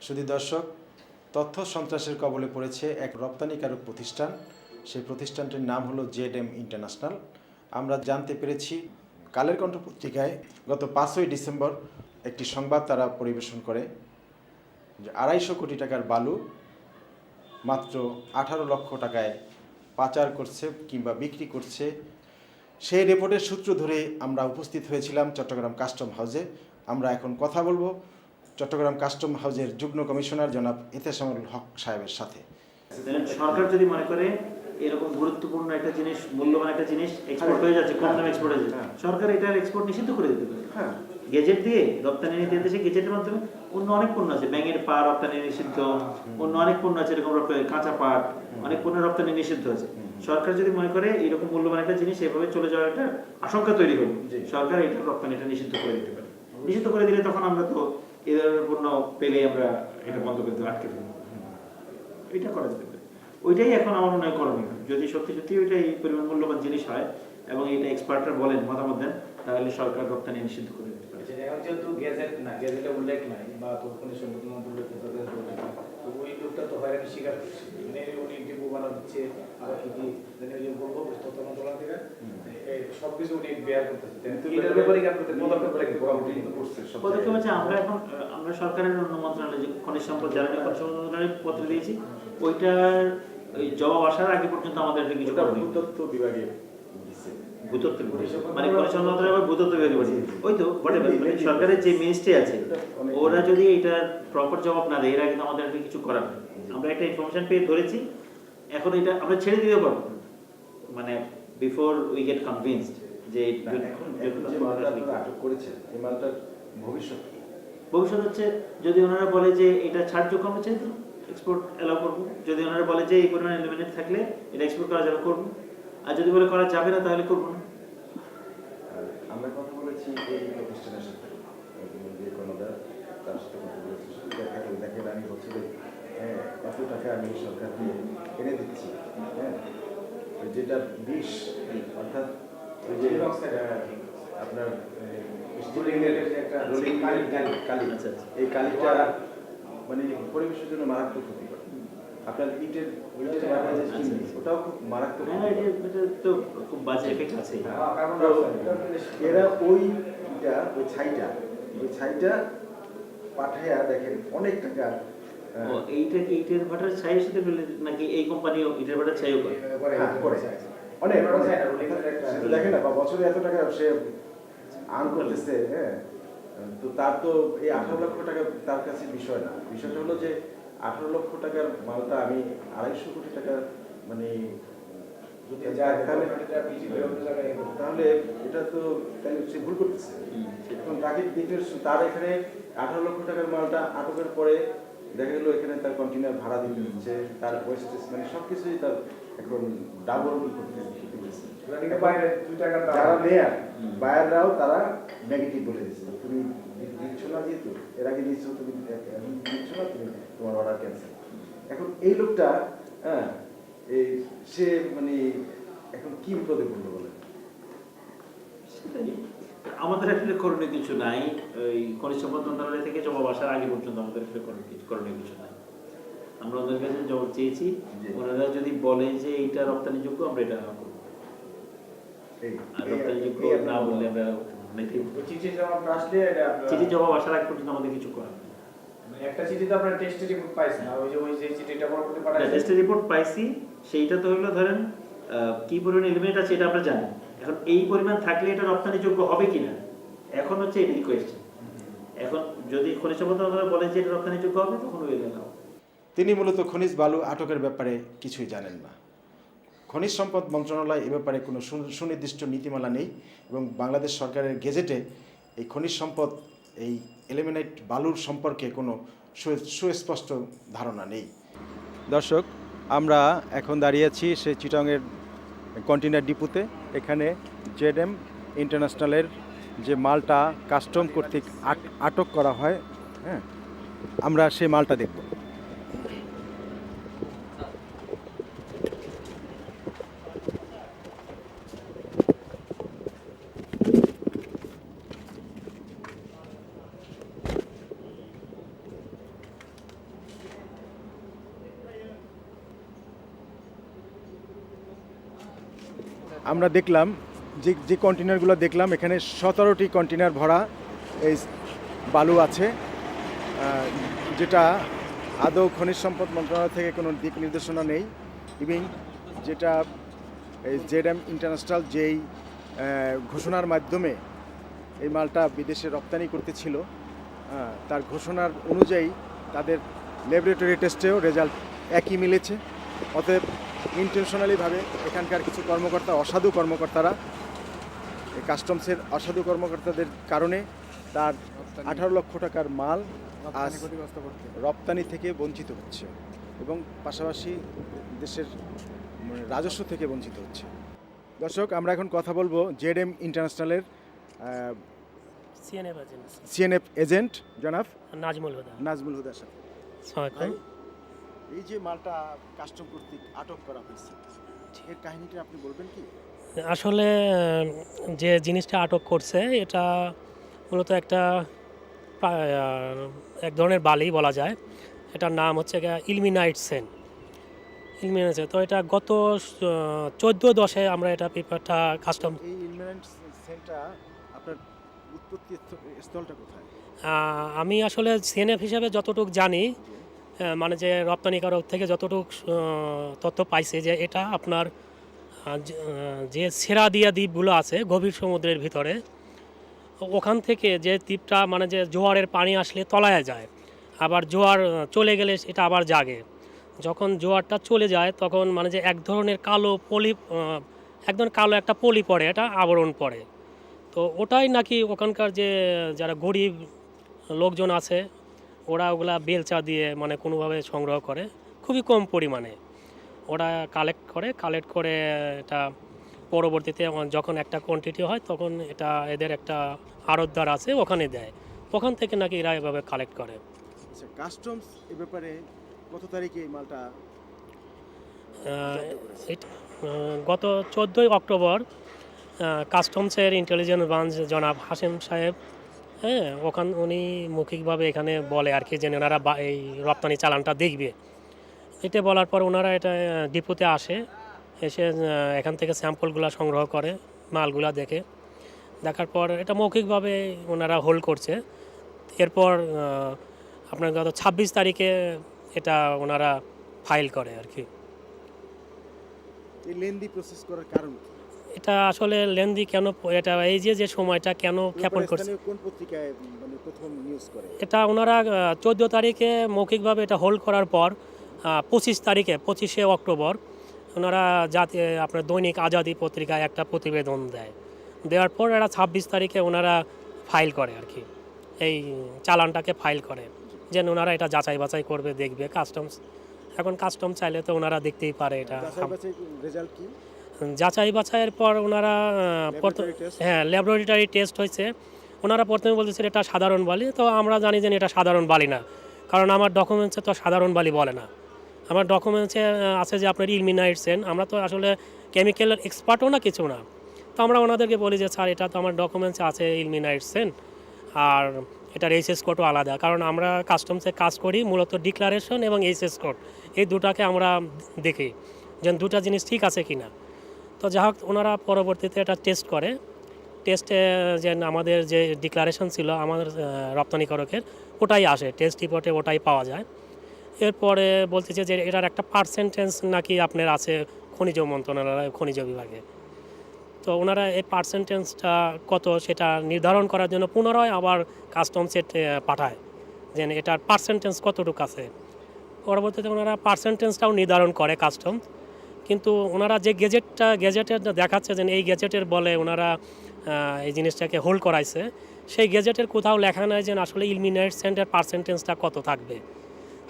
শুধু দর্শক, তথ্য সন্ত্রাসের কবলে পড়েছে এক রপ্তানিকারক প্রতিষ্ঠান। সেই প্রতিষ্ঠানটির নাম হলো জেডএম ইন্টারন্যাশনাল। আমরা জানতে পেরেছি কালের কণ্ঠ পত্রিকায় গত 5ই ডিসেম্বর একটি সংবাদ তারা পরিবেশন করে যে 250 কোটি টাকার বালু মাত্র 18 লক্ষ টাকায় পাচার করছে কিংবা বিক্রি করছে। সেই রিপোর্টের সূত্র ধরে আমরা উপস্থিত হয়েছিলাম চট্টগ্রাম কাস্টম হাউসে। আমরা এখন কথা বলবো চট্টগ্রাম কাস্টম হাউসের যুগ্ম কমিশনার জনাব এতেশামুল হক সাহেবের সাথে। সরকার যদি মনে করে এরকম গুরুত্বপূর্ণ একটা জিনিস, মূল্যবান একটা জিনিস এক্সপোর্ট হয়ে যাচ্ছে, কম দামে এক্সপোর্ট হয়ে যাচ্ছে, সরকার এটার এক্সপোর্ট নিষিদ্ধ করে দিতে পারে। গেজেট দিয়ে রপ্তানি নীতি দেশে গেজেটের মাধ্যমে অন্য অনেক পণ্য আছে, ব্যাঙের পা রপ্তানি নিষিদ্ধ, অন্য অনেক পণ্য আছে এরকম কাঁচা পাট, অনেক পণ্য রপ্তানি নিষিদ্ধ আছে। সরকার যদি মনে করে এরকম মূল্যবান একটা জিনিস এভাবে চলে যাওয়ার একটা আশঙ্কা তৈরি হবে, সরকার এটা রপ্তানিটা নিষিদ্ধ করে দিতে পারে। নিষিদ্ধ করে দিলে তখন আমরা তো এই ধরনের পণ্য পেলে আমরা এটা বন্ধ করতে আটকে ফেলবো, এটা করা যেতে পারে। ওইটাই এখন আমার মনে হয় করণীয়। যদি সত্যি সত্যি ওইটা এই পরিমাণ মূল্যবান জিনিস হয় এবং এটা এক্সপার্টরা বলেন, মতামত দেন, তাহলে সরকার রপ্তানি নিষিদ্ধ করে দিতে পারে। এখন যেহেতু গেজেট না, গেজেটে উল্লেখ নাই বা তৎক্ষণি সম্পূর্ণ উল্লেখ তো ওই লোকটা তো হয়রানি স্বীকার করছে, মানে উনি ডিপো বানা দিচ্ছে আর কি কি বলবো তথ্য মন্ত্রণালয় থেকে সবকিছু উনি বেয়ার করতেছে। এটার ব্যাপারে কি আপনাদের পদক্ষেপ আছে। আমরা সরকারের অন্য মন্ত্রণালয় যে খনিজ সম্পদ জ্বালানি মন্ত্রণালয়ে পত্র দিয়েছি, ওইটার ওই জবাব আসার আগে পর্যন্ত আমাদের কিছু ভূতত্ত্ব বিভাগে ভূতত্ত্ব মানে খনিজ সম্পদ মন্ত্রণালয় ভূতত্ত্ব বিভাগে পাঠিয়ে ওই তো বটে। সরকারের যে মিনিস্ট্রি আছে ওরা যদি এটার প্রপার জবাব না দেয়, এর আগে আমাদের কিছু করার নেই। আমরা একটা ইনফরমেশন পেয়ে ধরেছি, এখন এটা আমরা ছেড়ে দিতে পারবো, মানে বিফোর উই গেট কনভিন্সড যে আটক করেছে এই মালটার ভবিষ্যৎ হচ্ছে যদি ওনারা বলে যে এটা ছাড়যোগ্য, আমরা ছেড়ে দিই, এক্সপোর্ট এলাও করবো। যদি ওনারা বলে যে এই পরিমাণ এলিমিনেট থাকলে এটা এক্সপোর্ট করা যাবে, করবো। আর যদি বলে করা যাবে না তাহলে করবো না। আমরা কথা বলেছি এই প্রতিষ্ঠানের সাথে, যে কোনোটা তার সাথে কথা বলেছি, দেখেন আমি বলছি এত টাকা আমি সরকারকে এনে দিচ্ছি, যেটা বিষ, অর্থাৎ ওই যে আপনার এই কালিটা মানে পরিবেশের জন্য মারাত্মক ক্ষতি করে। আপনার ইটের ওটাও খুব মারাত্মক, তো খুব বাজে এফেক্ট আছে। এরা ওই ছাইটা পাঠাইয়া দেখেন অনেক টাকা। এইটা কি ইটের ভাটার ছাইয়ের সাথে নাকি এই কোম্পানিও ইটের ভাটার ছাইও করে? অনেক দেখেন না, বছরে এত টাকা সে আর্ন করতেছে। তো তার তো এই 18 লক্ষ টাকা তার কাছে বিষয় না। বিষয়টা হলো যে 18 লক্ষ টাকার মালটা আমি 250 কোটি টাকা মানে তাহলে এটা তো সে ভুল করতেছে। এখন তাকে তার এখানে 18 লক্ষ টাকার মালটা আটকের পরে দেখা গেল এখানে তার কন্টেইনার ভাড়া দিতে হচ্ছে, তার ওয়েস্টেজ মানে সবকিছুই তার এখন ডাবল করতে হচ্ছে। যারা নেয়ার বায়াররাও তারা নেগেটিভ বলে দিচ্ছে, তুমি দিচ্ছ না, যেহেতু এর আগে দিচ্ছ, তুমি দিচ্ছ না, তুমি তোমার অর্ডার ক্যান্সেল। এখন এই লোকটা সে মানে এখন কি বিপদে পড়লো বলে? আমাদের আসলে করণীয় কিছু নাই। ওই খনিজ সম্পদ মন্ত্রণালয় থেকে জবাব আসার আগে পর্যন্ত আমাদের আসলে করণীয় কিছু নাই। আমরা ওদের কাছে জবাব চেয়েছি, ওনারা যদি বলে যে এটা রপ্তানিযোগ্য আমরা এটা করবো, আর রপ্তানিযোগ্য না বললে আমরা চিঠি জবাব আসার আগে পর্যন্ত আমাদের কিছু করার নেই। একটা চিঠি তো আপনারা টেস্ট রিপোর্ট পাইছেন, আর ওই যে চিঠিটা পরবর্তী পাঠাইছেন, টেস্ট রিপোর্ট পাইছি, সেইটা তো হলো ধরেন কি পরিমাণ এলিমেন্ট আছে এটা আমরা জানি। এখন এই পরিমাণ থাকলে এটা রপ্তানিযোগ্য হবে কিনা, এখন হচ্ছে এটাই কোয়েশ্চেন। এখন যদি খনিজ সম্পদ মন্ত্রণালয় বলে যে এটা রপ্তানিযোগ্য হবে, তখন ওই এলাও। তিনি মূলত খনিজ বালু আটকের ব্যাপারে কিছুই জানেন না। খনিজ সম্পদ মন্ত্রণালয় এ ব্যাপারে কোনো সুনির্দিষ্ট নীতিমালা নেই এবং বাংলাদেশ সরকারের গেজেটে এই খনিজ সম্পদ এই এলিমিনেট বালুর সম্পর্কে কোনো সুস্পষ্ট ধারণা নেই। দর্শক, আমরা এখন দাঁড়িয়ে আছি সে চিটাংয়ের কন্টেইনার ডিপোতে। এখানে জেডএম ইন্টারন্যাশনালের যে মালটা কাস্টম কর্তৃক আটক করা হয়, আমরা সেই মালটা দেখব। আমরা দেখলাম যে যে কন্টেনারগুলো দেখলাম এখানে 17টি কন্টেনার ভরা এই বালু আছে, যেটা আদৌ খনিজ সম্পদ মন্ত্রণালয় থেকে কোনো দিক নির্দেশনা নেই। ইভিন যেটা এই জেডএম ইন্টারন্যাশনাল যেই ঘোষণার মাধ্যমে এই মালটা বিদেশে রপ্তানি করতেছিল, তার ঘোষণার অনুযায়ী তাদের ল্যাবরেটরি টেস্টেও রেজাল্ট একই মিলেছে। অতএব ইন্টেনশনালিভাবে এখানকার কিছু কর্মকর্তা, অসাধু কর্মকর্তারা, এই কাস্টমসের অসাধু কর্মকর্তাদের কারণে তার 18 লক্ষ টাকার মাল আজ রপ্তানি থেকে বঞ্চিত হচ্ছে এবং পাশাপাশি দেশের রাজস্ব থেকে বঞ্চিত হচ্ছে। দর্শক, আমরা এখন কথা বলবো জেডএম ইন্টারন্যাশনালের সিএনএফ এজেন্ট জনাব নাজমুল হুদার সাথে। ভাই, এই যে মালটা কাস্টম কর্তৃক আটক করা হয়েছে, এর কাহিনীটা আপনি বলবেন কি? আসলে যে জিনিসটা আটক করছে এটা মূলত এক ধরনের বালি বলা যায়। এটার নাম হচ্ছে ইলমিনাইট সেন। তো এটা গত 14/10 আমরা এটা পেপারটা কাস্টম। এই ইলমিনাইট সেনটা আপনার উৎপত্তি স্থলটা কোথায়? আমি আসলে সিএনএফ হিসাবে যতটুকু জানি, মানে যে রপ্তানিকারক থেকে যতটুকু তথ্য পাইছে, যে এটা আপনার যে সেরাদিয়া দ্বীপগুলো আছে গভীর সমুদ্রের ভিতরে, ওখান থেকে যে দ্বীপটা মানে যে জোয়ারের পানি আসলে তলায় যায়, আবার জোয়ার চলে গেলে এটা আবার জাগে। যখন জোয়ারটা চলে যায় তখন মানে যে এক ধরনের কালো পলি, একদম কালো একটা পলি পড়ে, এটা আবরণ পড়ে। তো ওটাই নাকি ওখানকার যে যারা গরিব লোকজন আছে ওরা ওগুলা বেলচা দিয়ে মানে কোনোভাবে সংগ্রহ করে, খুবই কম পরিমাণে ওরা কালেক্ট করে এটা পরবর্তীতে যখন একটা কোয়ান্টিটি হয় তখন এটা এদের একটা আড়তদার আছে ওখানে দেয়, ওখান থেকে নাকি এরা এভাবে কালেক্ট করে। আচ্ছা, কাস্টমস এই ব্যাপারে কত তারিখে এই মালটা? গত 14 অক্টোবর কাস্টমসের ইন্টেলিজেন্স ব্রাঞ্চ জনাব হাসিম সাহেব, উনি মৌখিকভাবে এখানে বলে আর কি, যে ওনারা এই রপ্তানি চালানটা দেখবে। এটা বলার পর ওনারা এটা ডিপোতে আসে, এসে এখান থেকে স্যাম্পলগুলো সংগ্রহ করে, মালগুলা দেখার পর এটা মৌখিকভাবে ওনারা হোল্ড করছে। এরপর আপনার গত 26 তারিখে এটা ওনারা ফাইল করে আর কি। এই লেন্দি প্রসেস করার কারণ এটা আসলে লেন্দি কেন, এটা এই যে সময়টা কেন ক্ষেপণ করছে, কোন পত্রিকায় মানে প্রথম নিউজ করে? এটা ওনারা 14 তারিখে মৌখিকভাবে এটা হোল্ড করার পর 25শে অক্টোবর ওনারা আপনার দৈনিক আজাদি পত্রিকায় একটা প্রতিবেদন দেওয়ার পর এরা 26 তারিখে ওনারা ফাইল করে আর কি, এই চালানটাকে ফাইল করে, যে ওনারা এটা যাচাই বাছাই করবে, দেখবে কাস্টমস। এখন কাস্টম চাইলে তো ওনারা দেখতেই পারে এটা। রেজাল্ট কি? যাচাই বাছাইয়ের পর ওনারা ল্যাবরেটরি টেস্ট হয়েছে। ওনারা প্রথমে বলতেছে এটা সাধারণ বালি, তো আমরা জানি যে এটা সাধারণ বালি না, কারণ আমার ডকুমেন্টসে তো সাধারণ বালি বলে না। আমার ডকুমেন্টসে আছে যে আপনার ইলমিনাইট সেন। আমরা তো আসলে কেমিক্যাল এক্সপার্টও না, কিছু না। তো আমরা ওনাদেরকে বলি যে স্যার, এটা তো আমার ডকুমেন্টসে আছে ইলমিনাইট সেন, আর এটার এইচএস কোডও আলাদা, কারণ আমরা কাস্টমসে কাজ করি মূলত ডিক্লারেশন এবং এইচএস কোড, এই দুটাকে আমরা দেখি যে দুটা জিনিস ঠিক আছে কি না। তো যাই হোক, ওনারা পরবর্তীতে এটা টেস্ট করে। টেস্টে যে আমাদের যে ডিক্লারেশন ছিল আমাদের রপ্তানিকারকের, ওটাই আসে টেস্ট রিপোর্টে, ওটাই পাওয়া যায়। এরপরে বলতেছে যে এটার একটা পার্সেন্টেজ নাকি আপনার আছে খনিজ মন্ত্রণালয়, খনিজ বিভাগে। তো ওনারা এই পার্সেন্টেজটা কত সেটা নির্ধারণ করার জন্য পুনরায় আবার কাস্টমসে পাঠায়, যে এটার পার্সেন্টেজ কতটুকু আছে। পরবর্তীতে ওনারা পার্সেন্টেজটাও নির্ধারণ করে কাস্টমস, কিন্তু ওনারা যে গেজেটের দেখাচ্ছে যে এই গেজেটের বলে ওনারা এই জিনিসটাকে হোল্ড করাইছে, সেই গেজেটের কোথাও লেখা নাই যে আসলে ইলমিনাইট সেন্টের পার্সেন্টেজটা কত থাকবে।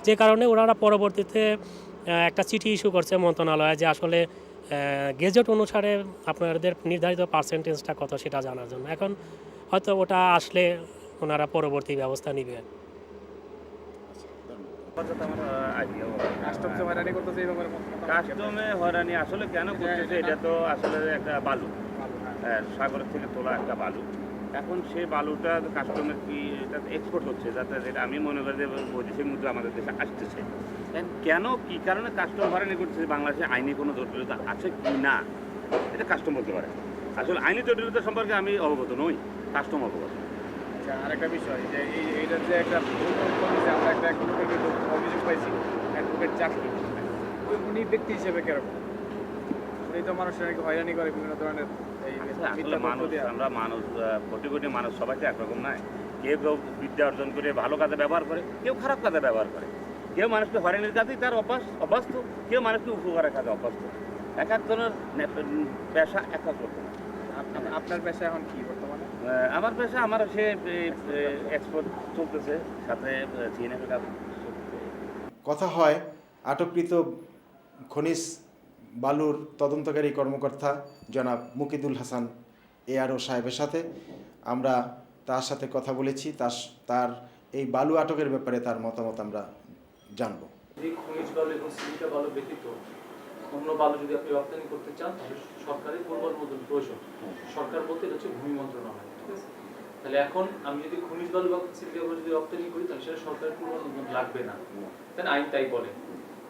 যে কারণে ওনারা পরবর্তীতে একটা চিঠি ইস্যু করছে মন্ত্রণালয়ে, যে আসলে গেজেট অনুসারে আপনাদের নির্ধারিত পার্সেন্টেজটা কত সেটা জানার জন্য। এখন হয়তো ওটা আসলে ওনারা পরবর্তী ব্যবস্থা নেবে। কাস্টমে হয়রানি আসলে কেন করতেছে, এটা তো আসলে একটা বালু, সাগরের থেকে তোলা একটা বালু। এখন সেই বালুটা কাস্টমের কি এটা এক্সপোর্ট হচ্ছে, যাতে যেটা আমি মনে করি যে বৈদেশিক মুদ্রা আমাদের দেশে আসতেছে। কেন, কী কারণে কাস্টম হয়রানি করতেছে, বাংলাদেশে আইনি কোনো জটিলতা আছে কি না, এটা কাস্টম বলতে পারে। আসলে আইনি জটিলতা সম্পর্কে আমি অবগত নই, কাস্টম অবগত। আচ্ছা, আরেকটা বিষয় যে এইটার যে একটা আমরা একটা অভিযোগ পাইছি অ্যাডভোকেট চাকরি, উনি ব্যক্তি হিসেবে কিরকম? উনি তো মানুষের নাকি হয়রানি করে বিভিন্ন ধরনের এই আসলে মানুষ, আমরা মানুষ, কোটি কোটি মানুষ সবাই তো একরকম নয়। কেউ কেউ বিদ্যা অর্জন করে ভালো কাজে ব্যবহার করে, কেউ খারাপ কাজে ব্যবহার করে, কেউ মানুষকে হয়রানির কাজেই তার অভ্যস্ত, কেউ মানুষকে উপকারের কাজে অভ্যস্ত। এক একজনের পেশা এক এক রকম। আপনার পেশা এখন কি বর্তমানে? আমার পেশা, আমার সে এক্সপোর্ট চলতেছে, সাথে সিএনএফের কাজ চলতেছে। কথা হয় আটককৃত খনিজ বালুর তদন্তকারী কর্মকর্তা জনাব মুকিদুল হাসান এআরও সাহেবের সাথে। আমরা তার সাথে কথা বলেছি, তার এই বালু আটকের ব্যাপারে তার মতামত আমরা জানব। এই খনিজ বালু এবং সিলিকা বালু ব্যতীত অন্য বালু যদি আপনি রপ্তানি করতে চান তাহলে সরকারের পূর্ব অনুমোদন প্রয়োজন। সরকার বলতে এটা হচ্ছে ভূমি মন্ত্রণালয়, ঠিক আছে? তাহলে এখন আমি যদি খনিজ বালু বা সিলিকা বালু যদি রপ্তানি করি তাহলে সেটা সরকারের পূর্ব অনুমোদন লাগবে না, তাই আইন তাই বলে।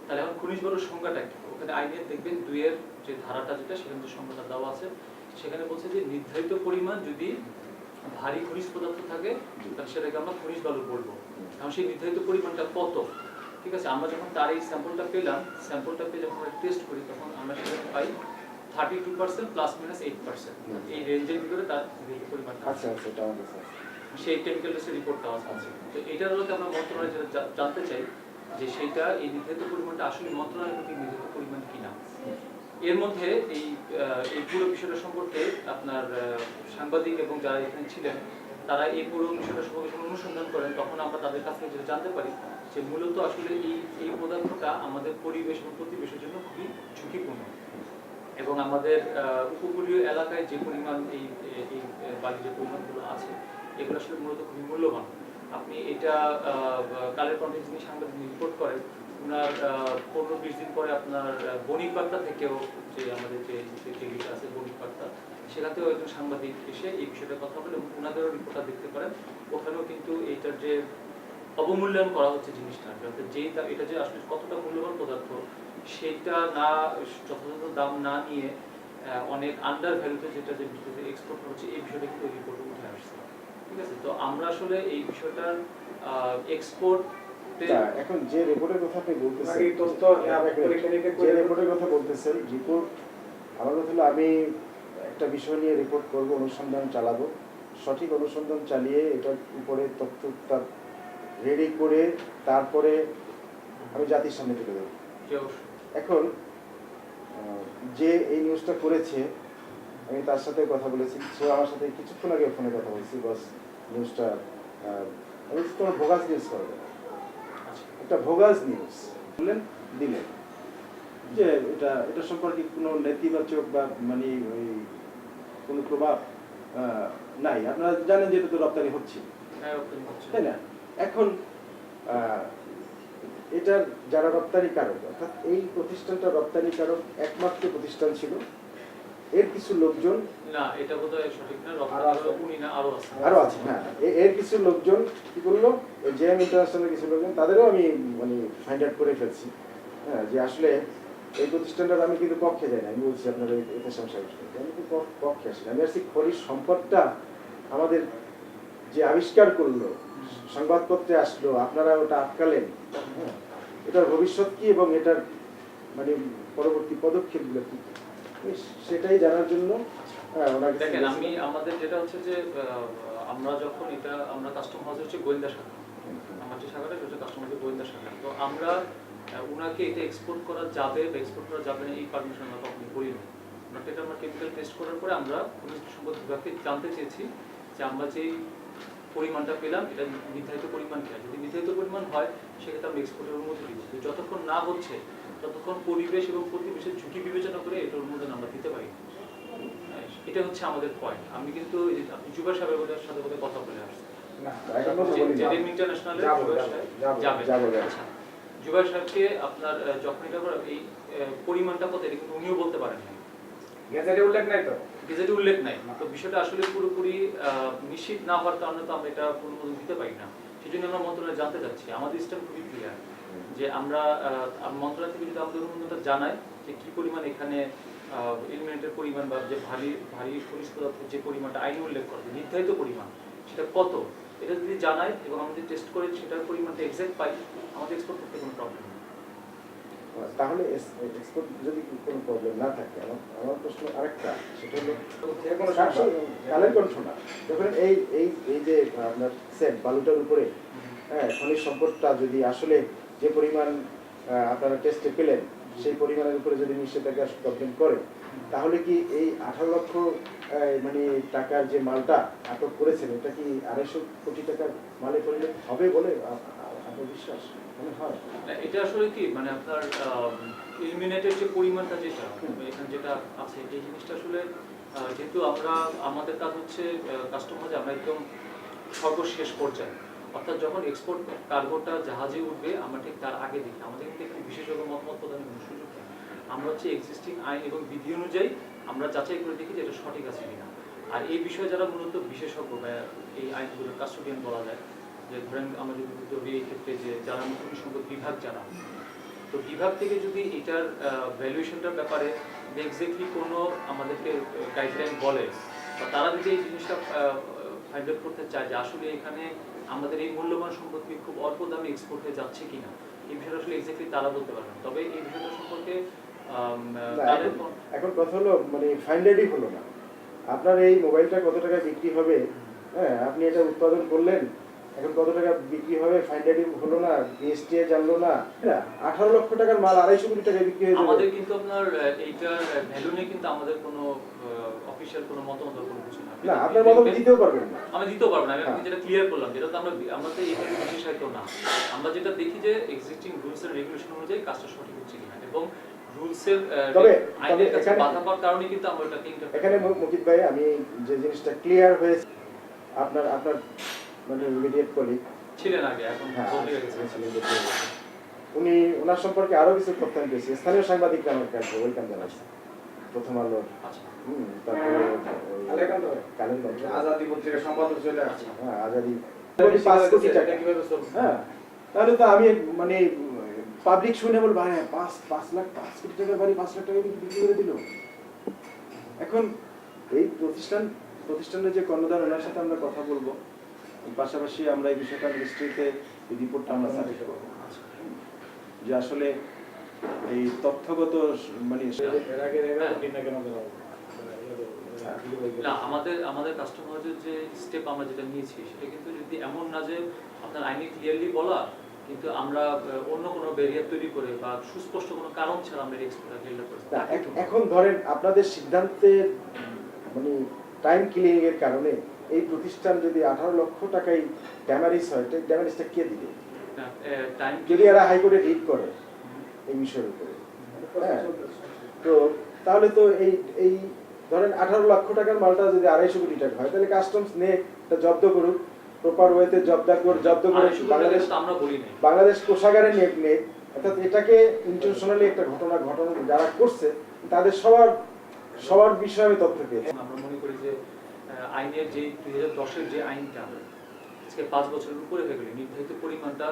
তাহলে এখন খনিজ বালুর সংজ্ঞাটা কি? ওখানে আইনের দেখবেন 2-এর যে ধারাটা যেটা সেখানে যে সংজ্ঞাটা দেওয়া আছে সেখানে বলছে যে নির্ধারিত পরিমাণ যদি ভারী খনিজ পদার্থ থাকে তাহলে সেটাকে আমরা খনিজ বালু বলবো। এখন সেই নির্ধারিত পরিমাণটা কত, ঠিক আছে? আমরা যখন তার এই স্যাম্পলটা পেলাম, স্যাম্পলটা পেয়ে যখন আমরা টেস্ট করি তখন আমরা সেটা পাই 32% +-8%, এই রেঞ্জের ভিতরে তার পরিমাণটা আছে। সেই কেমিক্যাল টেস্টের রিপোর্টটা আছে। তো এটার আলোকে আমরা মন্ত্রণালয় যেটা জানতে চাই যে সেটা এই নির্ধারিত পরিমাণটা আসলে মন্ত্রণালয়ের প্রতি নির্ধারিত পরিমাণ কিনা। এর মধ্যে এই পুরো বিষয়টা সম্পর্কে আপনার সাংবাদিক এবং যারা এখানে ছিলেন তারা এই পুরো বিষয়টা সম্পর্কে যখন অনুসন্ধান করেন তখন আমরা তাদের কাছ থেকে যেটা জানতে পারি যে মূলত আসলে এই পদার্থটা আমাদের পরিবেশ এবং প্রতিবেশের জন্য খুবই ঝুঁকিপূর্ণ এবং আমাদের উপকূলীয় এলাকায় যে পরিমাণ এই বালির যে পরিমাণগুলো আছে এগুলো আসলে মূলত খুবই মূল্যবান। আপনি এটা কালের কণ্ঠে যিনি সাংবাদিক রিপোর্ট করেন ওনার 15-20 দিন পরে আপনার বণিক বার্তা থেকেও যে আমাদের যে টিভিটা আছে বণিক বার্তা সেখান থেকেও একজন সাংবাদিক এসে এই বিষয়টার কথা বলে এবং ওনাদেরও রিপোর্টটা দেখতে পারেন। ওখানেও কিন্তু এইটার যে অবমূল্যায়ন করা হচ্ছে জিনিসটা, যেই এটা যে আসলে কতটা মূল্যবান পদার্থ সেটা না যথাযথ দাম না নিয়ে অনেক আন্ডার ভ্যালুতে যেটা যে এক্সপোর্ট হচ্ছে এই বিষয়টা কিন্তু রিপোর্টে উঠে আসছে, ঠিক আছে? তো আমরা আসলে এই বিষয়টার এক্সপোর্ট এখন যে রিপোর্টের কথা আপনি বলতেছেন, এই তথ্য যে রিপোর্টের কথা বলতেছেন, রিপোর্ট আমার কথা হলো আমি একটা বিষয় নিয়ে রিপোর্ট করব, অনুসন্ধান চালাবো, সঠিক অনুসন্ধান চালিয়ে এটার উপরে তথ্যটা রেডি করে তারপরে আমি জাতির সামনে তুলে দেবো। এখন যে এই নিউজটা করেছে আমি তার সাথে কথা বলেছি, সে আমার সাথে কিছুক্ষণ আগে ফোনে কথা বলছি, বাস নিউজটা আমি তোমার ভোগাস নিউজ করবে, একটা ভোগাস নিউজ বললেন দিলেন যে এটা সম্পর্কে কোনো নেতিবাচক বা মানে ওই কোনো প্রভাব নাই। আপনারা জানেন যে এটা তো রপ্তানি হচ্ছে, তাই না? এখন এটার যারা রপ্তানিকারক, অর্থাৎ এই প্রতিষ্ঠানটা রপ্তানিকারক একমাত্র প্রতিষ্ঠান ছিল, এর কিছু লোকজন না, এটা বোধহয় সঠিক না, উনি না আরো আছে, হ্যাঁ, এর কিছু লোকজন কি করলো, জেএম ইন্টারন্যাশনালের কিছু লোকজন, তাদেরও আমি মানে ফাইন্ড আউট করে ফেলছি, হ্যাঁ, যে আসলে এই প্রতিষ্ঠানটার আমি কিন্তু পক্ষে যাই না। আমি বলছি আপনার এতে সমস্যা, আমি কিন্তু পক্ষে আসি না, আমি আসছি খনিজ সম্পদটা আমাদের যে আবিষ্কার করলো, সংবাদপত্রে আসলো, আপনারা ওটা আটকালেন, হ্যাঁ, এটার ভবিষ্যৎ কি এবং এটার মানে পরবর্তী পদক্ষেপগুলো কি, সেটাই জানার জন্য দেখেন আমি আমাদের যেটা হচ্ছে যে আমরা যখন এটা আমরা কাস্টম হাউস হচ্ছে গোয়েন্দা শাখা, আমার যে শাখাটা সেটা কাস্টম হাউসের গোয়েন্দা শাখা, তো আমরা ওনাকে এটা এক্সপোর্ট করা যাবে বা এক্সপোর্ট করা যাবে না এই পারমিশন আমরা কখনোই করি না। ওনাকে এটা আমরা কেমিক্যাল টেস্ট করার পরে আমরা খনিজ সম্পদ বিভাগকে জানতে চেয়েছি যে আমরা যেই পরিমাণটা পেলাম এটা নির্ধারিত পরিমাণ কিনা, যদি নির্ধারিত পরিমাণ হয় সেক্ষেত্রে আমরা এক্সপোর্টের অনুমতি দিচ্ছি, যতক্ষণ না হচ্ছে ততক্ষণ পরিবেশ এবং প্রতিবেশের ঝুঁকি বিবেচনা করে এটার অনুমোদন আমরা দিতে পারি। এটা হচ্ছে আমাদের পয়েন্ট। আমি কিন্তু আপনি জুবাই সাহেবের সাথে বোধহয় কথা বলে আসছি, জেএম ইন্টারন্যাশনালের জুবাই সাহেবকে আপনার যখন এটা এই পরিমাণটা কত এটা কিন্তু উনিও বলতে পারেন না, গেজেটে উল্লেখ নাই, তো গেজেটে উল্লেখ নাই। তো বিষয়টা আসলে পুরোপুরি নিশ্চিত না হওয়ার কারণে তো আমরা এটা অনুমোদন দিতে পারি না, সেই জন্য আমরা মন্ত্রণালয়ে জানতে চাচ্ছি। আমাদের সিস্টেম খুবই ক্লিয়ার যে আমরা মন্ত্রণালয় থেকে যদি আমাদের অনুমোদনটা জানাই যে কি পরিমাণ এখানে এলিমেন্টের পরিমাণ বা যে ভারী ভারী খনিজ পদার্থের যে পরিমাণটা আইনে উল্লেখ করে নির্ধারিত পরিমাণ সেটা কত, এটা যদি জানাই এবং আমরা যদি টেস্ট করে সেটার পরিমাণটা এক্সাক্ট পাই, আমাদের এক্সপোর্ট করতে কোনো প্রবলেম নেই। তাহলে এক্সপোর্ট যদি কোনো প্রবলেম না থাকে, আমার প্রশ্ন আরেকটা, সেটা হলো কালের কণ্ঠ না, যখন এই এই এই যে আপনার সেট বালুটার উপরে হ্যাঁ খনিজ সম্পদটা যদি আসলে যে পরিমাণ আপনারা টেস্টে পেলেন সেই পরিমাণের উপরে যদি নিষেধাজ্ঞা প্রবলেম করে, তাহলে কি এই 18 লক্ষ মানে টাকার যে মালটা আটক করেছেন এটা কি 250 কোটি টাকার মালে পরিণত হবে বলে আপনার বিশ্বাস মনে হয়? এটা আসলে কি মানে আপনার এলিমিনেটের যে পরিমাণটা যেটা এখানে যেটা আছে এই জিনিসটা আসলে যেহেতু আমরা আমাদের কাজ হচ্ছে কাস্টমার আমরা একদম সর্বশেষ পর্যায়ে, অর্থাৎ যখন এক্সপোর্ট কার্গোটা জাহাজে উঠবে আমরা ঠিক তার আগে দেখি, আমাদের কিন্তু একটু বিশেষজ্ঞ মতামত প্রদানের কোনো সুযোগ নেই। আমরা হচ্ছে এক্সিস্টিং আইন এবং বিধি অনুযায়ী আমরা যাচাই করে দেখি যে এটা সঠিক আছে কিনা। আর এই বিষয়ে যারা মূলত বিশেষজ্ঞ বা এই আইনগুলোর কাস্টোডিয়ান বলা যায়, যে ধরেন আমরা যদি ধরি এই ক্ষেত্রে যে যারা খনিজ সম্পদ বিভাগ যারা, তো বিভাগ থেকে যদি এটার ভ্যালুয়েশনটার ব্যাপারে এক্স্যাক্টলি কোনো আমাদেরকে গাইডলাইন বলে বা তারা যদি এই জিনিসটা ফাইন্ড আউট করতে চায় যে আসলে এখানে আমাদের এই মূল্যবান সম্পদটি খুব অল্প দামে এক্সপোর্ট হয়ে যাচ্ছে কিনা, এই বিষয়টা আসলে এক্স্যাক্টলি তারা বলতে পারবেন। তবে এই বিষয়টা সম্পর্কে এখন কথা হলো মানে ফাইন্ডারই হলো না, আপনার এই মোবাইলটা কত টাকা বিক্রি হবে, হ্যাঁ আপনি এটা উৎপাদন করলেন, এখন কত টাকা বিক্রি হবে ফাইন্ডারই হলো না, জিএসটি জানলো না, 18 লক্ষ টাকার মাল 250 কোটি টাকায় বিক্রি হয়ে যাবে। আমাদের কিন্তু আপনার এইটার ভ্যালু নিয়ে কিন্তু আমাদের কোনো অফিশিয়াল কোনো মতামত কোনো কিছু না, আপনার মতামত দিতেও পারবেন না, আমি দিতেও পারবো না। আমি যেটা ক্লিয়ার করলাম যেটা তো আমরা তো এইভাবে বিশেষায়িত না, আমরা যেটা দেখি যে এক্সিস্টিং রুলস এন্ড রেগুলেশন অনুযায়ী কাজটা সঠিক হচ্ছে কিনা এবং রুলসের আইনের কাছে বাধা পাওয়ার কারণে কিন্তু আমরা এটাকে এখানে মুকিত ভাই আমি যে জিনিসটা ক্লিয়ার হয়েছে, আপনার মানে ইমিডিয়েট কলিগ ছিলেন আগে, এখন বদলে গেছে, উনি ওনার সম্পর্কে আরো কিছু তথ্য আমি পেয়েছি, স্থানীয় সাংবাদিকরা আমার কাছে ওয়েলকাম জানাচ্ছে, প্রথম আলো, তারপরে কালের কণ্ঠ, আজাদি পত্রিকার সম্পাদক চলে আসছে। হ্যাঁ আজাদি, 5 কোটি টাকা, হ্যাঁ তাহলে তো আমি মানে পাবলিক শুনে বলবো হ্যাঁ 5 কোটি টাকার বাড়ি 5 লাখ টাকা বিক্রি করে দিল। এখন এই প্রতিষ্ঠানের যে কর্ণধার ওনার সাথে আমরা কথা বলবো, পাশাপাশি আমরা এই বিষয়টা মিনিস্ট্রিতে এই রিপোর্টটা আমরা সাবমিট করবো যে আসলে এই তথ্যগত মানে এর আগে না কেন দেওয়া হবে? না আমাদের কাস্টমারদের যে স্টেপ আমরা যেটা নিয়েছি সেটা কিন্তু যদি এমন না যে আপনার আইনে ক্লিয়ারলি বলা কিন্তু আমরা অন্য কোনো ব্যারিয়ার তৈরি করে বা সুস্পষ্ট কোনো কারণ ছাড়া আমরা এক্সপোর্টার ফেলটা করছি। এখন ধরেন আপনাদের সিদ্ধান্তের মানে টাইম কিলিং এর কারণে এই প্রতিষ্ঠান যদি 18 লক্ষ টাকায় ড্যামারেজ হয়, ড্যামারেজটা কে দিবে? টাইম যদি এরা হাইকোর্টে রিট করে এই বিষয়ের উপরে, হ্যাঁ তো তাহলে তো এই ধরেন 18 লক্ষ টাকার মালটা যদি 250 কোটি টাকা হয় তাহলে কাস্টমস নিয়ে এটা জব্দ করুক, প্রপার ওয়েতে জব্দ করে বাংলাদেশ কোষাগারে নিয়ে, অর্থাৎ এটাকে ইন্টারন্যাশনালি একটা ঘটনা যারা করছে তাদের সবার বিষয়ে আমি তথ্য পেয়েছি। আমরা মনে করি যে আইনের যে 2010-এর যে আইনটা আজকে 5 বছরের উপরে হয়ে গেল, নির্ধারিত পরিমাণটা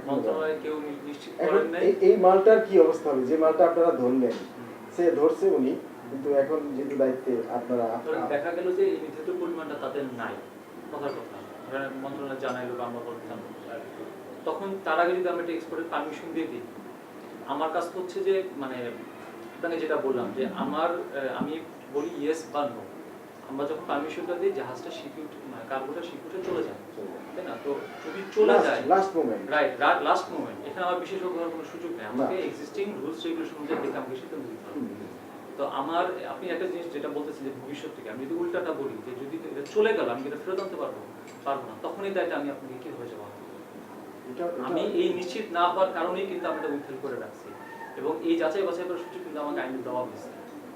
মন্ত্রণালয়ে কেউ নিশ্চিত করেন নাই। এই মালটার কি অবস্থা হবে? যে মালটা আপনারা ধরলেন, সে ধরছে উনি, কিন্তু এখন যেহেতু দায়িত্বে আপনারা দেখা গেল যে এই নির্ধারিত পরিমাণটা তাদের নাই, কথার কথা ধরেন মন্ত্রণালয় জানাইলো বা আমরা বলতাম, তখন তার আগে যদি আমরা একটা এক্সপোর্টের পারমিশন দিয়ে দিই, আমার কাজ হচ্ছে যে মানে আপনাকে যেটা বললাম যে আমি বলি ইয়েস বা নো, আমরা যখন পারমিশনটা দিই জাহাজটা শিপইউট মানে কার্গোটা শিপইউটে চলে যায়, তাই না? তো যদি চলে যায় last moment, right last moment, এখানে আমার বিশেষজ্ঞ হওয়ার কোনো সুযোগ নেই, আমাকে এক্সিস্টিং রুলস রেগুলেশন অনুযায়ী দেখে আমাকে সিদ্ধান্ত দিতে হবে। তো আপনি একটা জিনিস যেটা বলতেছেন যে ভবিষ্যৎ থেকে আমি যদি উল্টাটা বলি যে যদি এটা চলে গেল আমি এটা ফেরত আনতে পারবো না, তখনই দায়টা আমি আপনাকে কি হয়ে যাবো, আমি এই নিশ্চিত না হওয়ার কারণেই কিন্তু আমি এটা উইথহেল্ড করে রাখছি এবং এই যাচাই বাছাই করার সুযোগ কিন্তু আমাকে আইনে দেওয়া হয়েছে,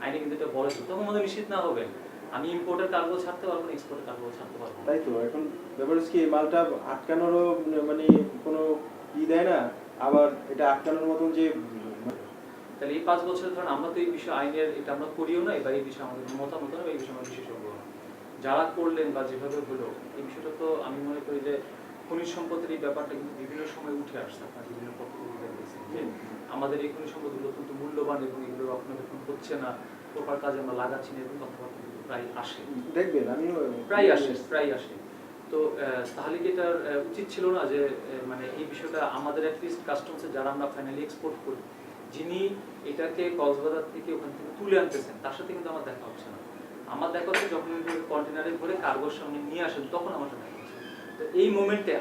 আইনে কিন্তু এটা বলেছে, তখন আমাদের নিশ্চিত না হবে আমি ইম্পোর্টের কার্গো ছাড়তে পারবো না, এক্সপোর্টের কার্গো ছাড়তে পারবো না। তাই তো এখন ব্যাপার কি এই মালটা আটকানোরও মানে কোনো দেয় না, আবার এটা আটকানোর মতন যে তাহলে এই 5 বছর ধরেন আমরা তো এই বিষয়ে আইনের এটা আমরা করিও না, এবার এই বিষয়ে আমাদের মতামত না, এই বিষয়ে আমরা বিশেষজ্ঞ যারা করলেন বা যেভাবে হলো এই বিষয়টা তো আমি মনে করি যে খনিজ সম্পদের এই ব্যাপারটা কিন্তু বিভিন্ন সময় উঠে আসছে, আপনার বিভিন্ন পত্রিকা দেখেছেন যে আমাদের এই খনিজ সম্পদগুলো অত্যন্ত মূল্যবান এবং এগুলো রক্ষণাবেক্ষণ হচ্ছে না, প্রপার কাজে আমরা লাগাচ্ছি না, এরকম কথাবার্তা কিন্তু প্রায় আসে, দেখবেন আমিও প্রায় আসে। তো তাহলে কি এটার উচিত ছিল না যে মানে এই বিষয়টা আমাদের অ্যাটলিস্ট কাস্টমসে যারা আমরা ফাইনালি এক্সপোর্ট করি, যিনি এটাকে কক্সবাজার থেকে ওখান থেকে তুলে আনতেছেন তার সাথে কিন্তু আমার দেখা হচ্ছে না। আমার দেখা হচ্ছে যখন কন্টেনারে ভরে কার্গোর সামনে নিয়ে আসেন তখন আমার সাথে দেখা হচ্ছে। তো এই মোমেন্টে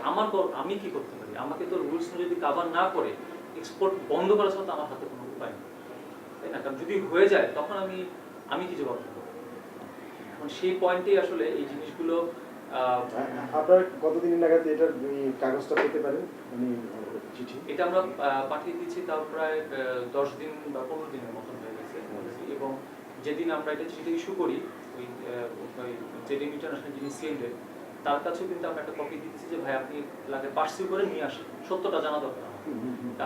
আমি কি করতে পারি? আমাকে তো রুলস যদি কাভার না করে এক্সপোর্ট বন্ধ করা ছাড়া তো আমার হাতে কোনো উপায় নেই, তাই না? কারণ যদি হয়ে যায় তখন আমি কি জবাব দেবো? এখন সেই পয়েন্টেই আসলে এই জিনিসগুলো আপনার কতদিন নাগাদ এটার কাগজটা পেতে পারেন, মানে চিঠি? এটা আমরা পাঠিয়ে দিচ্ছি, তাও প্রায় 10 দিন বা 15 দিনের মতন হয়ে গেছে। এবং যেদিন আমরা এটা চিঠি ইস্যু করি ওই জেডিএম ইন্টারন্যাশনাল যিনি সিএনডে তার কাছেও কিন্তু আমরা একটা কপি দিচ্ছি যে ভাই আপনি লাগে পার্সিউ করে নিয়ে আসেন, সত্যটা জানা দরকার আমার,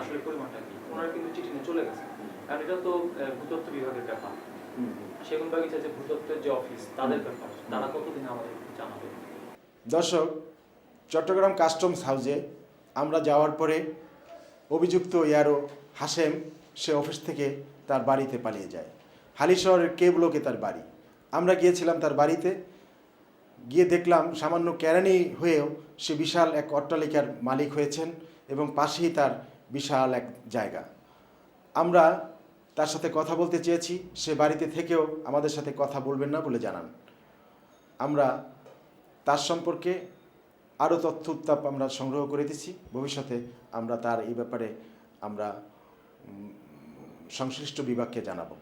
আসলে পরিমাণটা কি। ওনারা কিন্তু চিঠি নিয়ে চলে গেছে, কারণ এটা তো ভূতত্ত্ব বিভাগের ব্যাপার, সেগুন বাগিচা যে ভূতত্ত্বের যে অফিস তাদের ব্যাপার, তারা কতদিন আমাদের জানাবে। দর্শক, চট্টগ্রাম কাস্টমস হাউসে আমরা যাওয়ার পরে অভিযুক্ত ইয়ারো হাশেম সে অফিস থেকে তার বাড়িতে পালিয়ে যায়। হালিশহরের কে ব্লকে তার বাড়ি। আমরা গিয়েছিলাম তার বাড়িতে, গিয়ে দেখলাম সামান্য কেরানি হয়েও সে বিশাল এক অট্টালিকার মালিক হয়েছেন এবং পাশেই তার বিশাল এক জায়গা। আমরা তার সাথে কথা বলতে চেয়েছি, সে বাড়িতে থেকেও আমাদের সাথে কথা বলবেন না বলে জানান। আমরা তার সম্পর্কে আরও তথ্য উত্তাপ আমরা সংগ্রহ করে দিচ্ছি। ভবিষ্যতে আমরা তার এই ব্যাপারে আমরা সংশ্লিষ্ট বিভাগকে জানাবো।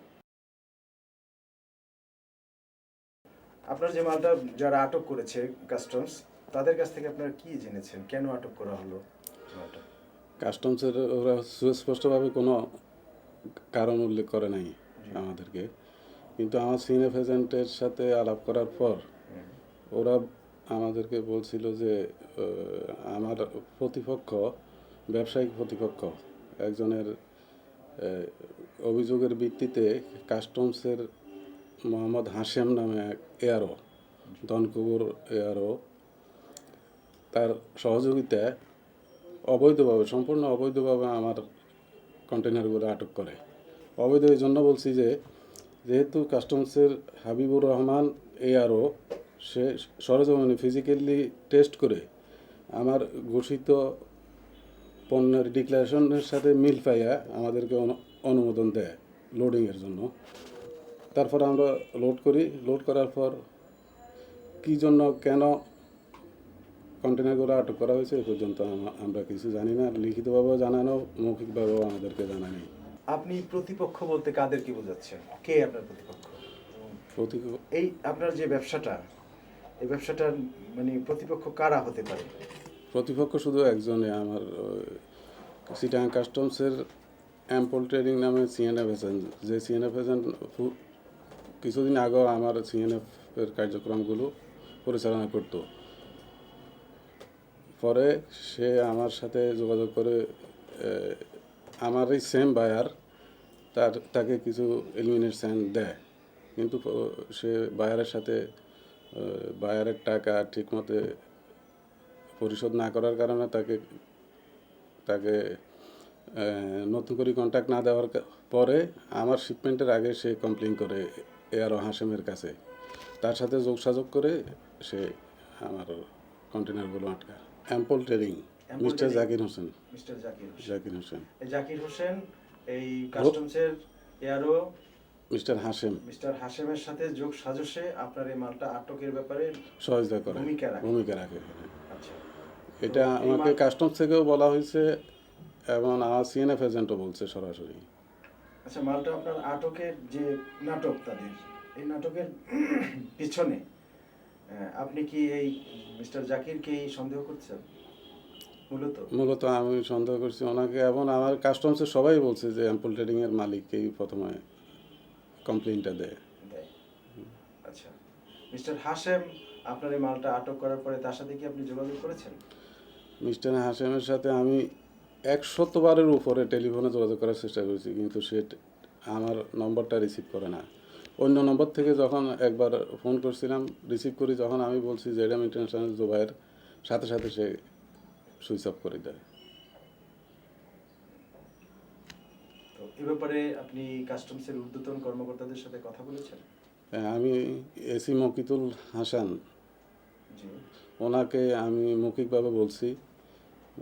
আপনার যে মালটা যারা আটক করেছে কাস্টমস, তাদের কাছ থেকে আপনারা কি জেনেছেন, কেন আটক করা হলো মালটা? কাস্টমসের ওরা সুস্পষ্টভাবে কোনো কারণ উল্লেখ করে নাই আমাদেরকে, কিন্তু আমার সিএনএফ এজেন্টের সাথে আলাপ করার পর ওরা আমাদেরকে বলছিল যে আমার প্রতিপক্ষ, ব্যবসায়িক প্রতিপক্ষ একজনের অভিযোগের ভিত্তিতে কাস্টমসের মোহাম্মদ হাশেম নামে এক এআরও, ধনকুবর এআরও, তার সহযোগিতায় অবৈধভাবে, সম্পূর্ণ অবৈধভাবে আমার কন্টেনারগুলো আটক করে। অবৈধ এই জন্য বলছি যে যেহেতু কাস্টমসের হাবিবুর রহমান এআরও সে সরজমিনে ফিজিক্যালি টেস্ট করে আমার ঘোষিত পণ্যের ডিক্লারেশনের সাথে মিল পাইয়া আমাদেরকে অনুমোদন দেয় লোডিংয়ের জন্য। তারপর আমরা লোড করি, লোড করার পর কী জন্য কেন কন্টেনারগুলো আটক করা হয়েছে এ পর্যন্ত আমরা কিছু জানি না, লিখিতভাবেও জানানো, মৌখিকভাবেও আমাদেরকে জানানি। আপনি প্রতিপক্ষ বলতে কাদেরকে বোঝাচ্ছেন? কে আপনার প্রতিপক্ষ? এই আপনার যে ব্যবসাটা, এই ব্যবসাটার মানে প্রতিপক্ষ কারা হতে পারে? প্রতিপক্ষ শুধু একজনে, আমার চিটাগাং কাস্টমসের অ্যাম্পল ট্রেডিং নামে সিএনএফ এজেন্ট, যে সিএনএফ এজেন্ট কিছুদিন আগেও আমার সিএনএফ এর কার্যক্রমগুলো পরিচালনা করতো। পরে সে আমার সাথে যোগাযোগ করে আমার এই সেম বায়ার তাকে কিছু এলিমিনেট স্যান্ড দেয়, কিন্তু সে বায়ারের সাথে বায়ারের টাকা ঠিকমতো পরিশোধ না করার কারণে তাকে নতুন করে কন্ট্যাক্ট না দেওয়ার পরে আমার শিপমেন্টের আগে সে কমপ্লেন করে এআরও হাশেমের কাছে, তার সাথে যোগাযোগ করে সে আমার কন্টেনারগুলো আটকা। Ample trading, mister Zakir Hossain. Mister Zakir Hossain, Zakir Hossain এই কাস্টমসের এআরও মিস্টার হাশেমের সাথে যোগ সাজসে আপনার এই মালটা আটকের ব্যাপারে সহযোগিতা করে, ভূমিকা রাখে। আচ্ছা, এটা আমাকে কাস্টমস থেকেও বলা হয়েছে এবং আমার সিএনএফ এজেন্টও বলছে সরাসরি। আচ্ছা, মালটা আপনার আটকের যে নাটক, তাদের এই নাটকের পিছনে আপনি কি এই মিস্টার জাকিরকেই সন্দেহ করছেন? মূলত আমি সন্দেহ করছি ওনাকে, এবং আমার কাস্টমসের সবাই বলছে যে অ্যাম্পল ট্রেডিংয়ের মালিককেই প্রথমে কমপ্লেনটা দেয়। আচ্ছা, মিস্টার হাশেম আপনার এই মালটা আটক করার পরে তার সাথে কি আপনি যোগাযোগ করেছেন? মিস্টার হাশেমের সাথে আমি 100 বারের উপরে টেলিফোনে যোগাযোগ করার চেষ্টা করেছি, কিন্তু সে আমার নম্বরটা রিসিভ করে না। অন্য নম্বর থেকে যখন একবার ফোন করছিলাম, রিসিভ করি, যখন আমি বলছি জেডিএম ইন্টারন্যাশনাল জুবাইয়ের, সাথে সাথে সে সুইচ অফ করে দেয়। তো এ ব্যাপারে আপনি কাস্টমসের ঊর্ধ্বতন কর্মকর্তাদের সাথে কথা বলেছেন? হ্যাঁ, আমি এসি মকিতুল হাসান জি। ওনাকে আমি মৌখিকভাবে বলছি,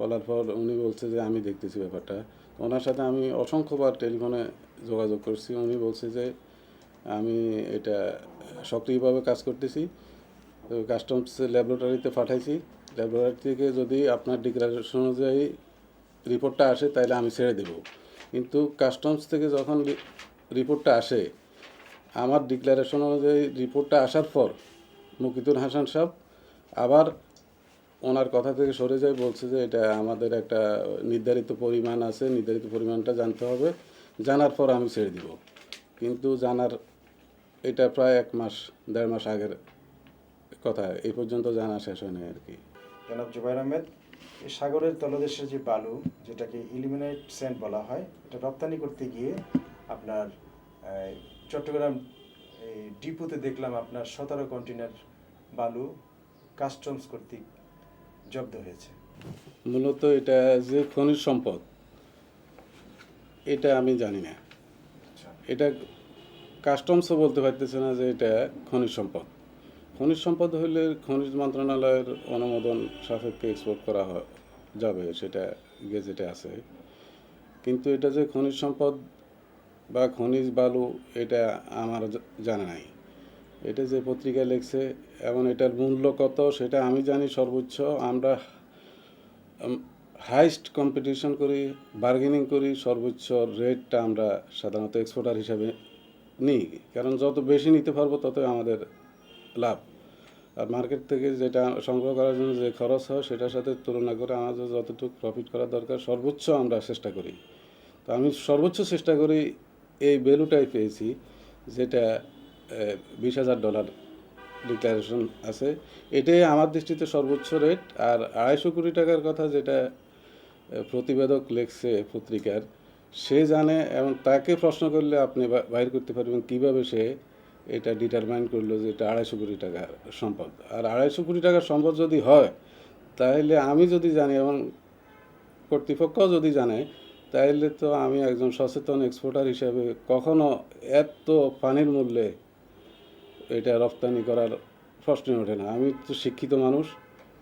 বলার পর উনি বলছে যে আমি দেখতেছি ব্যাপারটা। ওনার সাথে আমি অসংখ্যবার টেলিফোনে যোগাযোগ করছি। উনি বলছে যে আমি এটা সক্রিয়ভাবে কাজ করতেছি, তো কাস্টমস ল্যাবরেটরিতে পাঠাইছি, ল্যাবরেটরি থেকে যদি আপনার ডিক্লারেশন অনুযায়ী রিপোর্টটা আসে তাহলে আমি ছেড়ে দেব। কিন্তু কাস্টমস থেকে যখন রিপোর্টটা আসে, আমার ডিক্লারেশন অনুযায়ী রিপোর্টটা আসার পর মুকিতুল হাসান সাহেব আবার ওনার কথা থেকে সরে যায়, বলছে যে এটা আমাদের একটা নির্ধারিত পরিমাণ আছে, নির্ধারিত পরিমাণটা জানতে হবে, জানার পর আমি ছেড়ে দিব। কিন্তু জানার এটা প্রায় 1 মাস 1.5 মাস আগের কথা, এই পর্যন্ত জানা শেষ হয় নাই আর কি। জনাব জুবাইর আহমেদ, এই সাগরের তলদেশের যে বালু, যেটাকে ইলিমিনেট স্যান্ড বলা হয়, এটা রপ্তানি করতে গিয়ে আপনার চট্টগ্রাম এই ডিপোতে দেখলাম আপনার 17 কন্টেনার বালু কাস্টমস কর্তৃক জব্দ হয়েছে। মূলত এটা যে খনিজ সম্পদ, এটা আমি জানি না। এটা কাস্টমসও বলতে পারতেছে না যে এটা খনিজ সম্পদ। খনিজ সম্পদ হলে খনিজ মন্ত্রণালয়ের অনুমোদন সাপেক্ষে এক্সপোর্ট করা যাবে, সেটা গেজেটে আছে। কিন্তু এটা যে খনিজ সম্পদ বা খনিজ বালু, এটা আমার জানা নাই। এটা যে পত্রিকায় লিখছে এবং এটার মূল্য কত সেটা আমি জানি। সর্বোচ্চ আমরা হাইস্ট কম্পিটিশন করি, বার্গেনিং করি, সর্বোচ্চ রেটটা আমরা সাধারণত এক্সপোর্টার হিসাবে নিই, কারণ যত বেশি নিতে পারবো ততই আমাদের লাভ। আর মার্কেট থেকে যেটা সংগ্রহ করার জন্য যে খরচ হয় সেটার সাথে তুলনা করে আমাদের যতটুকু প্রফিট করা দরকার সর্বোচ্চ আমরা চেষ্টা করি। তো আমি সর্বোচ্চ চেষ্টা করি এই ভ্যালুটাই পেয়েছি, যেটা $20,000 ডিক্লারেশন আছে। এটাই আমার দৃষ্টিতে সর্বোচ্চ রেট। আর 250 কোটি টাকার কথা যেটা প্রতিবেদক লেখছে পত্রিকার, সে জানে, এবং তাকে প্রশ্ন করলে আপনি বাইর করতে পারবেন কীভাবে সে এটা ডিটারমাইন করলো যে এটা 250 কোটি টাকার সম্পদ। আর 250 কোটি টাকার সম্পদ যদি হয়, তাহলে আমি যদি জানি এবং কর্তৃপক্ষ যদি জানে, তাহলে তো আমি একজন সচেতন এক্সপোর্টার হিসাবে কখনো এত পানির মূল্যে এটা রপ্তানি করার প্রশ্নই ওঠে না। আমি তো শিক্ষিত মানুষ,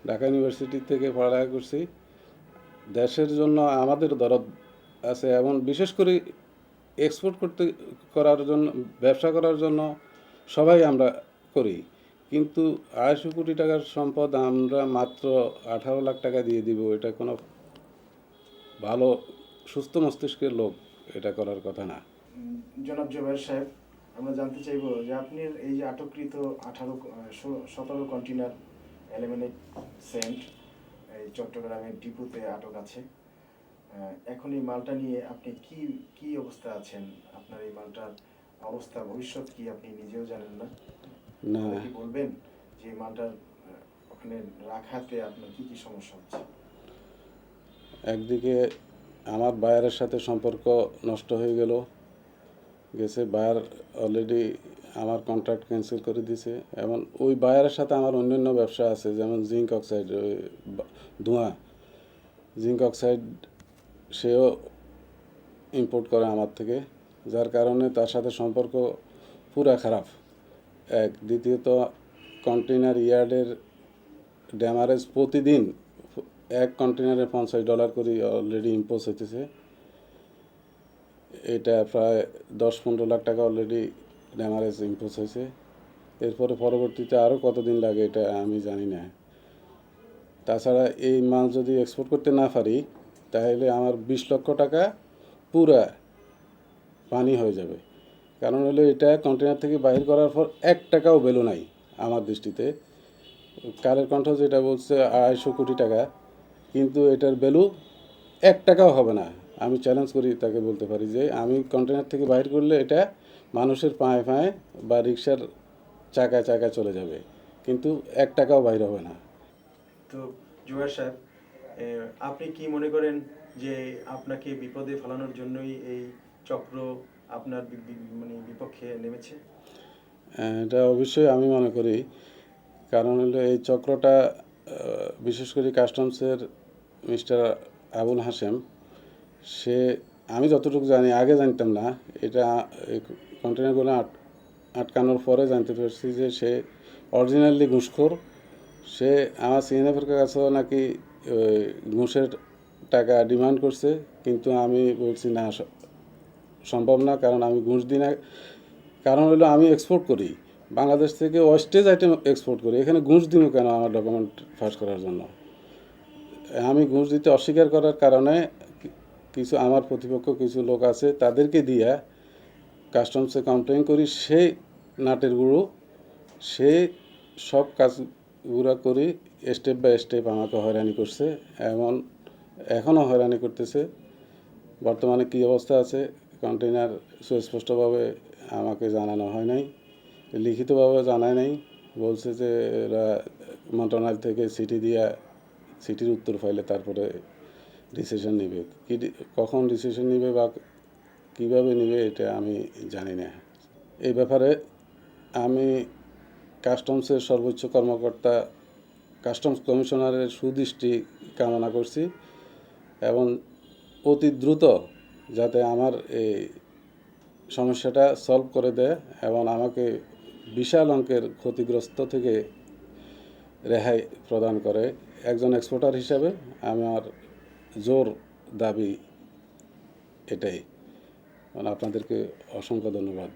ঢাকা ইউনিভার্সিটি থেকে পড়ালেখা করছি। দেশের জন্য আমাদের দরদ আছে, এবং বিশেষ করে এক্সপোর্ট করার জন্য, ব্যবসা করার জন্য সবাই আমরা করি। কিন্তু 250 কোটি টাকার সম্পদ আমরা মাত্র 18 লাখ টাকা দিয়ে দিব, এটা কোনো ভালো সুস্থ মস্তিষ্কের লোক এটা করার কথা না। জনাব জুবাইর সাহেব, আমরা জানতে চাইব যে আপনি এই যে আটককৃত 17 কন্টেনার অ্যালুমিনিয়াম স্যান্ড এই চট্টগ্রামের ডিপোতে আটক আছে, এখন এই মালটা নিয়ে আপনি কি অবস্থা আছেন? আপনার এই মালটার অবস্থা, ভবিষ্যৎ কি আপনি নিজেও জানেন না? না, কি বলবেন যে মালটার ওখানে রাখাতে আপনার কি সমস্যা হচ্ছে? একদিকে আমার বায়ারের সাথে সম্পর্ক নষ্ট হয়ে গেছে। বায়ার অলরেডি আমার কন্ট্রাক্ট ক্যান্সেল করে দিয়েছে, এবং ওই বায়ারের সাথে আমার অন্যান্য ব্যবসা আছে, যেমন জিঙ্ক অক্সাইড, ধোঁয়া জিঙ্ক অক্সাইড সেও ইম্পোর্ট করে আমার থেকে, যার কারণে তার সাথে সম্পর্ক পুরা খারাপ। দ্বিতীয়ত কন্টেনার ইয়ার্ডের ড্যামারেজ প্রতিদিন এক কন্টেনারে $50 করে অলরেডি ইম্পোজ হইতেছে। এটা প্রায় 10-15 লাখ টাকা অলরেডি ড্যামারেজ ইম্পোজ হয়েছে। এরপরে পরবর্তীতে আরও কতদিন লাগে এটা আমি জানি না। তাছাড়া এই মাল যদি এক্সপোর্ট করতে না পারি, তাহলে আমার 20 লক্ষ টাকা পুরা পানি হয়ে যাবে। কারণ হলো এটা কন্টেনার থেকে বাইর করার পর 1 টাকাও ভ্যালু নাই আমার দৃষ্টিতে। কালের কণ্ঠ যেটা বলছে 250 কোটি টাকা, কিন্তু এটার ভ্যালু 1 টাকাও হবে না। আমি চ্যালেঞ্জ করি, তাকে বলতে পারি যে আমি কন্টেনার থেকে বাইর করলে এটা মানুষের পায়ে পায়ে বা রিক্সার চাকায় চাকায় চলে যাবে, কিন্তু 1 টাকাও বাইর হবে না। তো জুবাইর সাহেব, আপনি কি মনে করেন যে আপনাকে বিপদে ফেলানোর জন্যই এই চক্র আপনার মানে বিপক্ষে নেমেছে? এটা অবশ্যই আমি মনে করি, কারণ হলো এই চক্রটা বিশেষ করে কাস্টমসের মিস্টার আবুল হাশেম, সে আমি যতটুকু জানি, আগে জানতাম না, এটা কন্টেনারগুলো আটকানোর পরে জানতে পারছি যে সে অরিজিনালি ঘুষখোর। সে আমার সিএনএফের কাছেও নাকি ঘুষের টাকা ডিমান্ড করছে, কিন্তু আমি বলছি না, সম্ভব না, কারণ আমি ঘুষ দিই না। কারণ হলো আমি এক্সপোর্ট করি, বাংলাদেশ থেকে ওয়েস্টেজ আইটেম এক্সপোর্ট করি, এখানে ঘুষ দিব কেন আমার ডকুমেন্ট ফাঁস করার জন্য? আমি ঘুষ দিতে অস্বীকার করার কারণে কিছু আমার প্রতিপক্ষ কিছু লোক আছে, তাদেরকে দিয়া কাস্টমসে কমপ্লেন করি। সেই নাটের গুঁড়ো, সে সব কাজগুলো করি স্টেপ বাই স্টেপ আমাকে হয়রানি করছে, এখনও হয়রানি করতেছে। বর্তমানে কী অবস্থা আছে কন্টেনার সুস্পষ্টভাবে আমাকে জানানো হয় নাই, লিখিতভাবে জানায় নাই। বলছে যে এরা মন্ত্রণালয় থেকে চিঠির উত্তর ফাইলে তারপরে ডিসিশন নেবে। কখন ডিসিশন নেবে বা কীভাবে নেবে এটা আমি জানি না। এই ব্যাপারে আমি কাস্টমসের সর্বোচ্চ কর্মকর্তা, কাস্টমস কমিশনারের সুদৃষ্টি কামনা করছি, এবং অতি দ্রুত যাতে আমার এই সমস্যাটা সলভ করে দেয় এবং আমাকে বিশাল অঙ্কের ক্ষতিগ্রস্ত থেকে রেহাই প্রদান করে। একজন এক্সপোর্টার হিসাবে আমার জোর দাবি এটাই। আপনাদেরকে অসংখ্য ধন্যবাদ।